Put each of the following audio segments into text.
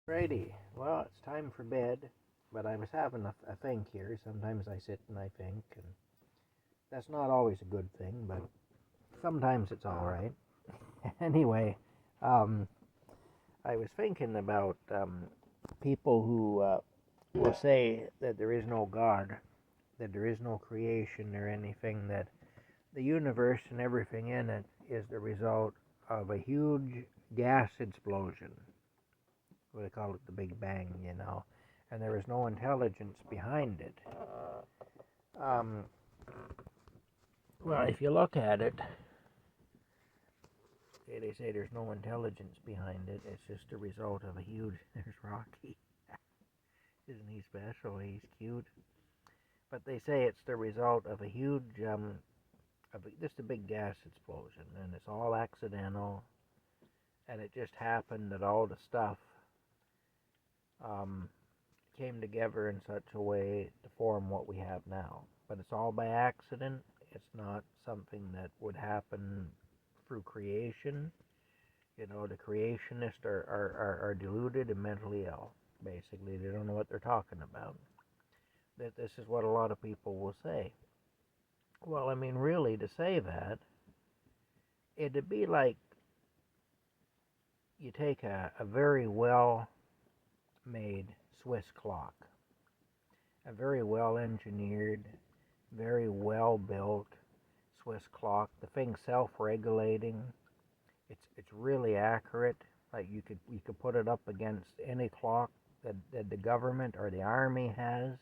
Righty. Well, it's time for bed, but I was having a think here. Sometimes I sit and I think, and that's not always a good thing, but sometimes it's all right. Anyway, um, I was thinking about people who will say that there is no God, that there is no creation or anything, that the universe and everything in it is the result of a huge gas explosion. What they call it, the Big Bang, and there is no intelligence behind it. Um, well, if you look at it, they say there's no intelligence behind it. It's just a result of a huge. There's Rocky. Isn't he special? He's cute. But they say it's the result of a huge, just a big gas explosion, and it's all accidental. And it just happened that all the stuff um, came together in such a way to form what we have now. But it's all by accident. It's not something that would happen through creation. The creationists are deluded and mentally ill. Basically, they don't know what they're talking about. That this is what a lot of people will say. Well, I mean, really, to say that, it'd be like you take a very well made Swiss clock, a very well engineered, very well built Swiss clock. The thing's self-regulating. It's really accurate. Like you could put it up against any clock that the government or the army has,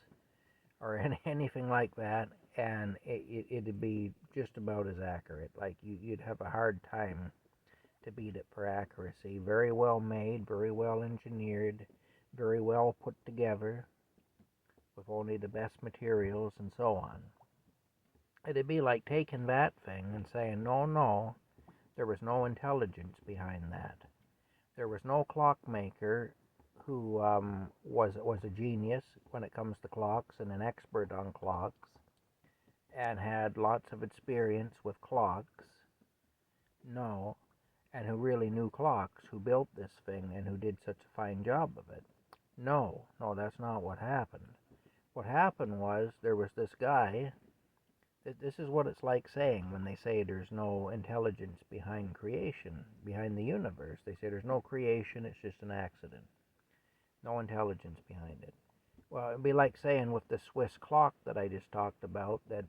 or anything like that, and it'd be just about as accurate. Like you'd have a hard time to beat it for accuracy. Very well made, very well engineered, very well put together, with only the best materials and so on. It'd be like taking that thing and saying, no, no, there was no intelligence behind that. There was no clockmaker who was a genius when it comes to clocks and an expert on clocks and had lots of experience with clocks. No, and who really knew clocks, who built this thing and who did such a fine job of it. No, no, that's not what happened. What happened was there was this guy. This is what it's like saying when they say there's no intelligence behind creation, behind the universe. They say there's no creation, it's just an accident. No intelligence behind it. Well, it'd be like saying with the Swiss clock that I just talked about that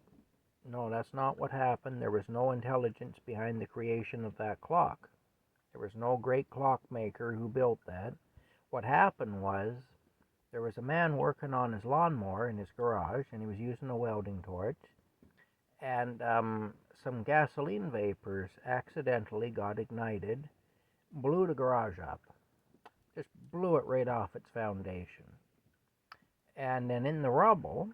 no, that's not what happened. There was no intelligence behind the creation of that clock. There was no great clockmaker who built that. What happened was there was a man working on his lawnmower in his garage, and he was using a welding torch, and some gasoline vapors accidentally got ignited, blew the garage up, just blew it right off its foundation. And then in the rubble,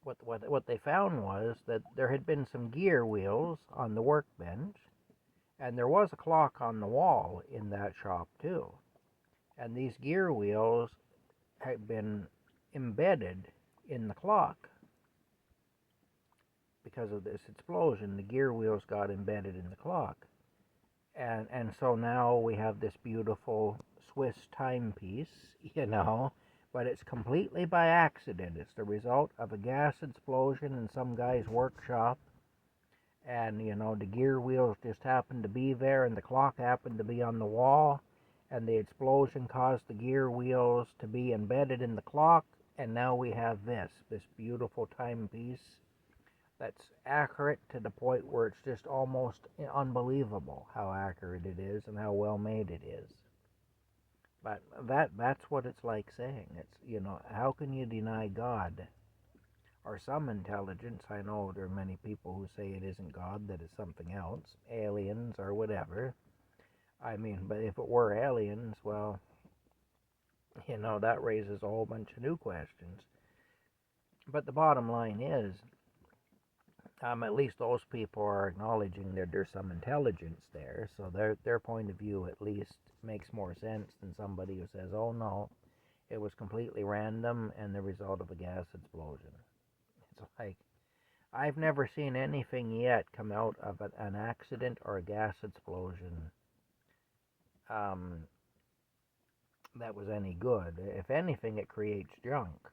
what they found was that there had been some gear wheels on the workbench, and there was a clock on the wall in that shop too. And these gear wheels had been embedded in the clock. Because of this explosion, the gear wheels got embedded in the clock. And so now we have this beautiful Swiss timepiece, but it's completely by accident. It's the result of a gas explosion in some guy's workshop, and the gear wheels just happened to be there, and the clock happened to be on the wall, and the explosion caused the gear wheels to be embedded in the clock, and now we have this beautiful timepiece that's accurate to the point where it's just almost unbelievable how accurate it is and how well made it is. But that's what it's like saying. It's, how can you deny God or some intelligence? I know there are many people who say it isn't God, that it's something else, aliens or whatever. I mean, but if it were aliens, well, that raises a whole bunch of new questions. But the bottom line is, at least those people are acknowledging that there's some intelligence there, so their point of view at least makes more sense than somebody who says, oh no, it was completely random and the result of a gas explosion. It's like, I've never seen anything yet come out of an accident or a gas explosion that was any good. If anything, it creates junk.